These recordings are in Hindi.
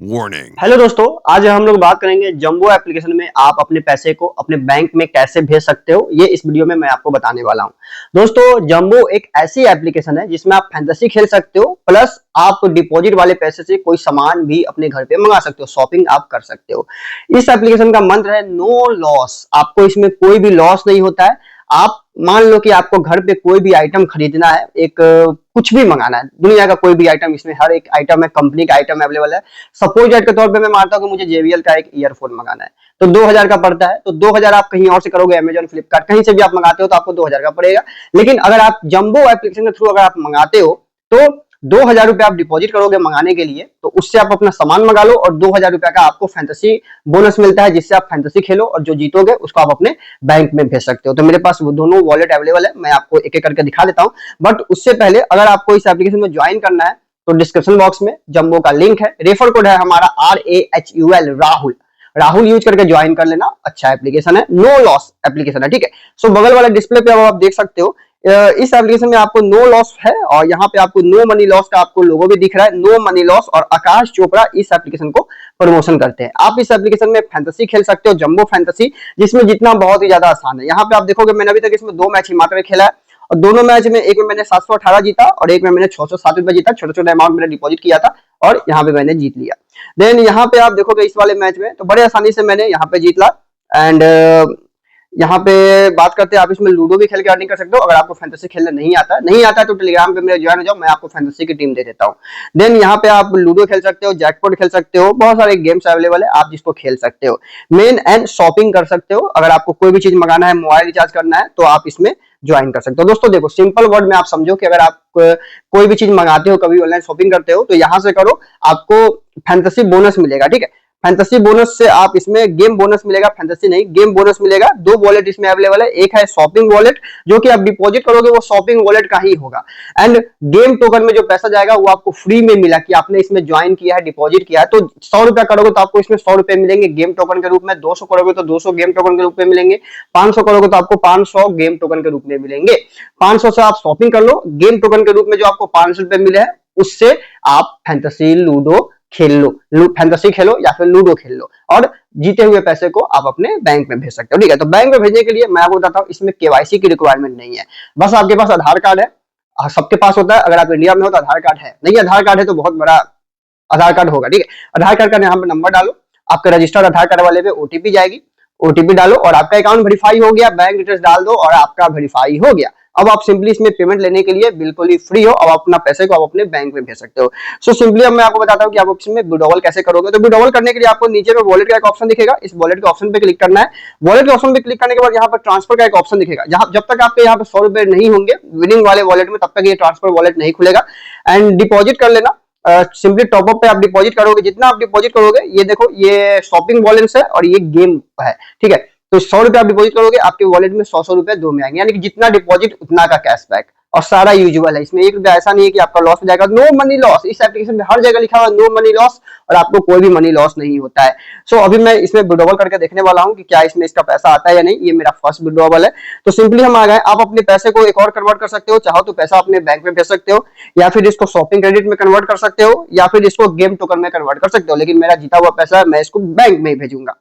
Warning. हेलो दोस्तों, आज हम लोग बात करेंगे जंबो एप्लीकेशन में आप अपने पैसे को अपने बैंक में कैसे भेज सकते हो। ये इस वीडियो में मैं आपको बताने वाला हूं। दोस्तों, जंबो एक ऐसी एप्लीकेशन है जिसमें आप फैंटेसी खेल सकते हो, प्लस आप डिपॉजिट वाले पैसे से कोई सामान भी अपने घर पे मंगा सकते हो, शॉपिंग आप कर सकते हो। इस एप्लीकेशन का मंत्र है नो लॉस। आपको इसमें कोई भी लॉस नहीं होता है। आप मान लो कि आपको घर पे कोई भी आइटम खरीदना है, एक कुछ भी मंगाना है, दुनिया का कोई भी आइटम, इसमें हर एक आइटम है, कंपनी का आइटम अवेलेबल है। सपोज के तौर पे मैं मानता हूँ कि मुझे JBL का एक ईयरफोन मंगाना है, तो 2000 का पड़ता है। तो 2000 आप कहीं और से करोगे, अमेजन, फ्लिपकार्ट, कहीं से भी आप मंगाते हो तो आपको 2000 का पड़ेगा। लेकिन अगर आप जंबो एप्लीकेशन के थ्रू अगर आप मंगाते हो तो 2000 रुपए आप डिपॉजिट करोगे मंगाने के लिए, तो उससे आप अपना सामान मंगा लो और 2000 रुपए का आपको फैंटेसी बोनस मिलता है, जिससे आप फैंटेसी खेलो और जो जीतोगे उसको आप अपने बैंक में भेज सकते हो। तो मेरे पास वो दोनों वॉलेट अवेलेबल है, मैं आपको एक एक करके दिखा देता हूँ। बट उससे पहले अगर आपको इस एप्लीकेशन में ज्वाइन करना है तो डिस्क्रिप्शन बॉक्स में जंबो का लिंक है, रेफर कोड है हमारा RAHUL, राहुल। राहुल यूज करके ज्वाइन कर लेना। अच्छा एप्लीकेशन है, नो लॉस एप्लीकेशन है, ठीक है। सो बगल वाले डिस्प्ले पे आप देख सकते हो, इस एप्लीकेशन में आपको नो लॉस है और यहाँ पे आपको नो मनी लॉस का आपको लोगो भी दिख रहा है, नो मनी लॉस। और आकाश चोपड़ा इस एप्लीकेशन को प्रमोशन करते हैं। आप इस एप्लीकेशन में फैंटेसी खेल सकते हो, जंबो फैंटेसी, जिसमें जितना बहुत ही ज्यादा आसान है। यहाँ पे आप देखोगे मैंने अभी तक इसमें 2 मैच ही मात्र खेला है और दोनों मैच में एक में मैंने 718 जीता और एक में मैंने 607 रुपए जीता। छोटा छोटा अमाउंट मैंने डिपॉजिट किया था और यहाँ पे मैंने जीत लिया। देन यहाँ पे आप देखोगे इस वाले मैच में तो बड़े आसानी से मैंने यहाँ पे जीत ला। एंड यहाँ पे बात करते हैं, आप इसमें लूडो भी खेल के अर्निंग कर सकते हो। अगर आपको फैंटेसी खेलना नहीं आता है तो टेलीग्राम पे मेरे ज्वाइन हो जाओ, मैं आपको फैंटेसी की टीम दे देता हूँ। देन यहाँ पे आप लूडो खेल सकते हो, जैकपॉट खेल सकते हो, बहुत सारे गेम्स अवेलेबल है, आप जिसको खेल सकते हो। मेन एंड शॉपिंग कर सकते हो। अगर आपको कोई भी चीज मंगाना है, मोबाइल रिचार्ज करना है, तो आप इसमें ज्वाइन कर सकते हो। दोस्तों देखो, सिंपल वर्ड में आप समझो कि अगर आप कोई भी चीज मंगाते हो, कभी ऑनलाइन शॉपिंग करते हो, तो यहाँ से करो, आपको फैंटेसी बोनस मिलेगा, ठीक है। फैंटेसी बोनस से आप इसमें गेम बोनस मिलेगा, फैंटेसी नहीं, गेम बोनस मिलेगा। 2 वॉलेट इसमें अवेलेबल है, एक है शॉपिंग वॉलेट, जो कि आप डिपॉजिट करोगे वो शॉपिंग वॉलेट का ही होगा। एंड गेम टोकन में जो पैसा जाएगा वो आपको फ्री में मिला कि आपने इसमें ज्वाइन किया है, डिपॉजिट किया है। तो 100 रुपया करोगे तो आपको इसमें 100 रुपए मिलेंगे गेम टोकन के रूप में, 200 करोगे तो 200 गेम टोकन के रूप में मिलेंगे, 500 करोगे तो आपको 500 गेम टोकन के रूप में मिलेंगे। 500 से आप शॉपिंग कर लो, गेम टोकन के रूप में जो आपको 500 रुपए मिले हैं उससे आप फैंटेसी लूडो खेल लो, फैंटेसी खेलो या फिर लूडो खेल लो और जीते हुए पैसे को आप अपने बैंक में भेज सकते हो, ठीक है। तो बैंक में भेजने के लिए मैं आपको बताता हूँ, इसमें KYC की रिक्वायरमेंट नहीं है। बस आपके पास आधार कार्ड है, सबके पास होता है। अगर आप इंडिया में हो तो आधार कार्ड है, नहीं आधार कार्ड है तो बहुत बड़ा आधार कार्ड होगा, ठीक है। आधार कार्ड का यहाँ पे नंबर डालो, आपके रजिस्टर्ड आधार कार्ड वाले पे OTP जाएगी, OTP डालो और आपका अकाउंट वेरीफाई हो गया, बैंक डिटेल्स डाल दो और आपका वेरीफाई हो गया। अब आप सिंपली इसमें पेमेंट लेने के लिए बिल्कुल ही फ्री हो, अब अपना पैसे को आप अपने बैंक में भेज सकते हो। सो सिंपली अब मैं आपको बताता हूँ कि आप इसमें विड्रॉवल कैसे करोगे। तो विड्रॉवल करने के लिए आपको नीचे में वॉलेट का एक ऑप्शन दिखेगा, इस वॉलेट के ऑप्शन पे क्लिक करना है। वॉलेट के ऑप्शन पे क्लिक करने के बाद यहाँ पर ट्रांसफर का एक ऑप्शन दिखेगा, जहां जब तक आपके यहाँ पे 100 रुपए नहीं होंगे विनिंग वाले वॉलेट में, तब तक ये ट्रांसफर वॉलेट नहीं खुलेगा। एंड डिपॉजिट कर लेना, सिंपली टॉपअप पे आप डिपॉजिट करोगे, जितना आप डिपॉजिट करोगे, ये देखो ये शॉपिंग बैलेंस है और ये गेम है, ठीक है। तो 100 रुपए आप डिपॉजिट करोगे, आपके वॉलेट में 100 रुपए दो में आएंगे, यानी कि जितना डिपॉजिट उतना का कैशबैक और सारा यूजुअल है। इसमें 1 रुपया ऐसा नहीं है कि आपका लॉस हो जाएगा। नो मनी लॉस, इस एप्लीकेशन में हर जगह लिखा हुआ नो मनी लॉस और आपको कोई भी मनी लॉस नहीं होता है। सो अभी मैं इसमें विड्रॉवल करके देखने वाला हूं कि क्या इसमें इसका पैसा आता है या नहीं। ये मेरा फर्स्ट विड्रॉवल है। तो सिंपली हम आ गए, आप अपने पैसे को एक और कन्वर्ट कर सकते हो, चाहो तो पैसा अपने बैंक में भेज सकते हो या फिर इसको शॉपिंग क्रेडिट में कन्वर्ट कर सकते हो या फिर इसको गेम टोकन में कन्वर्ट कर सकते हो। लेकिन मेरा जीता हुआ पैसा है, मैं इसको बैंक में ही भेजूंगा।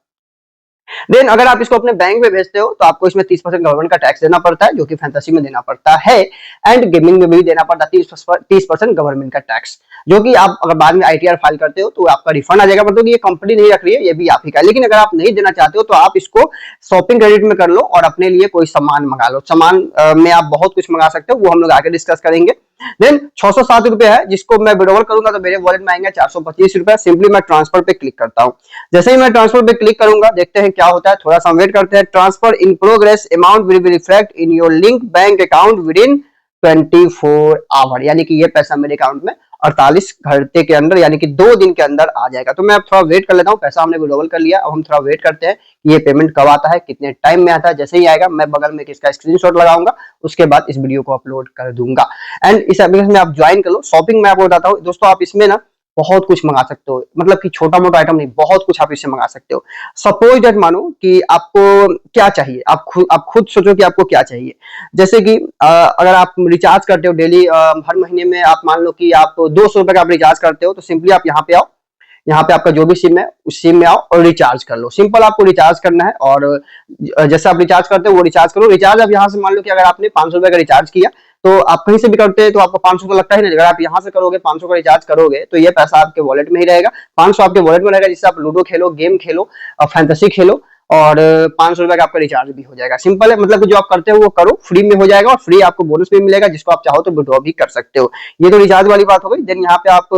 देन अगर आप इसको अपने बैंक में भेजते हो तो आपको इसमें 30% गवर्नमेंट का टैक्स देना पड़ता है, जो कि फैंटेसी में देना पड़ता है। एंड गेमिंग में भी देना पड़ता है 30% गवर्नमेंट का टैक्स, जो कि आप अगर बाद में ITR फाइल करते हो तो आपका रिफंड आ जाएगा। मतलब ये कंपनी नहीं रख रही है, ये भी आप ही का है। लेकिन अगर आप नहीं देना चाहते हो तो आप इसको शॉपिंग क्रेडिट में कर लो और अपने लिए कोई सामान मंगा लो। सामान में आप बहुत कुछ मंगा सकते हो, वो हम लोग आगे डिस्कस करेंगे। देन 607 रुपए है, जिसको मैं विड्रॉवल करूंगा तो मेरे वॉलेट में आएंगे 425 रुपए। सिंपली मैं ट्रांसफर पे क्लिक करता हूं। जैसे ही मैं ट्रांसफर पे क्लिक करूंगा, देखते हैं क्या होता है, थोड़ा सा वेट करते हैं। Transfer in progress, amount will be reflect in your link bank account with in 24 hour, यानी कि ये पैसा मेरे अकाउंट में 48 घंटे के अंदर, यानी कि 2 दिन के अंदर आ जाएगा। तो मैं अब थोड़ा वेट कर लेता हूँ। पैसा हमने विड्रॉवल कर लिया, अब हम थोड़ा वेट करते हैं कि ये पेमेंट कब आता है, कितने टाइम में आता है। जैसे ही आएगा मैं बगल में इसका स्क्रीनशॉट लगाऊंगा, उसके बाद इस वीडियो को अपलोड कर दूंगा। एंड इस एप्लीकेशन में आप ज्वाइन कर लो। शॉपिंग मैं आपको बताता हूँ दोस्तों, आप इसमें ना बहुत कुछ मंगा सकते हो, मतलब कि छोटा मोटा आइटम नहीं, बहुत कुछ आप इससे मंगा सकते हो। सपोज दैट मानो कि आपको क्या चाहिए, आप खुद सोचो कि आपको क्या चाहिए। जैसे कि अगर आप रिचार्ज करते हो डेली, हर महीने में आप मान लो कि आप 200 रुपए का आप रिचार्ज करते हो, तो सिंपली आप यहाँ पे आओ, यहाँ पे आपका जो भी सिम है उस सिम में आओ और रिचार्ज कर लो। सिंपल आपको रिचार्ज करना है और जैसे आप रिचार्ज करते हो वो रिचार्ज करो। रिचार्ज अब यहाँ से मान लो कि अगर आपने 500 रुपए का रिचार्ज किया तो आप कहीं से भी करते हैं तो आपको 500 तो लगता ही नहीं। अगर आप यहाँ से करोगे 500 का रिचार्ज करोगे तो ये पैसा आपके वॉलेट में ही रहेगा। 500 आपके वॉलेट में रहेगा जिससे आप लूडो खेलो, गेम खेलो, फैंटेसी खेलो और 500 रुपए का आपका रिचार्ज भी हो जाएगा। सिंपल है, मतलब जो आप करते हो वो करो, फ्री में हो जाएगा और फ्री आपको बोनस भी मिलेगा जिसको आप चाहो तो विड्रॉ भी कर सकते हो। ये तो रिचार्ज वाली बात हो गई। देन यहाँ पे आप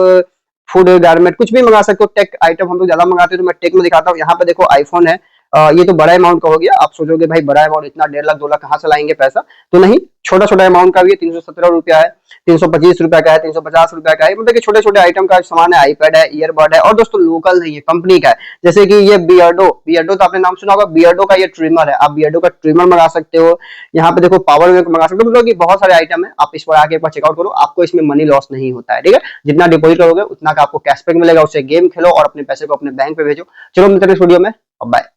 फूड, गारमेंट कुछ भी मंगा सकते हो। टेक आइटम हम लोग ज्यादा मंगाते हैं तो मैं टेक में दिखाता हूँ। यहाँ पे देखो आईफोन है। ये तो बड़ा अमाउंट का हो गया। आप सोचोगे भाई बड़ा अमाउंट इतना 1.5 लाख 2 लाख कहाँ से लाएंगे पैसा, तो नहीं, छोटा छोटा अमाउंट का भी है। 317 रुपया है, 325 रुपया का है, 350 रुपया का है। मतलब कि छोटे छोटे आइटम का सामान है। आईपैड है, ईयरबड है और दोस्तों लोकल नहीं है, कंपनी का है। जैसे कि ये बियर्डो, बियर्डो तो आपने नाम सुना होगा। बियर्डो का ये ट्रिमर है, आप बियर्डो का ट्रिमर मंगा सकते हो। यहाँ पे देखो पावर बैंक मंगा सकते हो। मतलब कि बहुत सारे आइटम है, आप इस पर आके एक बार चेकआउट करो, आपको इसमें मनी लॉस नहीं होता है। ठीक है, जितना डिपॉजिट करोगे उतना का आपको कैशबैक मिलेगा, उससे गेम खेलो और अपने पैसे को अपने बैंक पे भेजो। चलो मिलते हैं इस वीडियो में, बाय।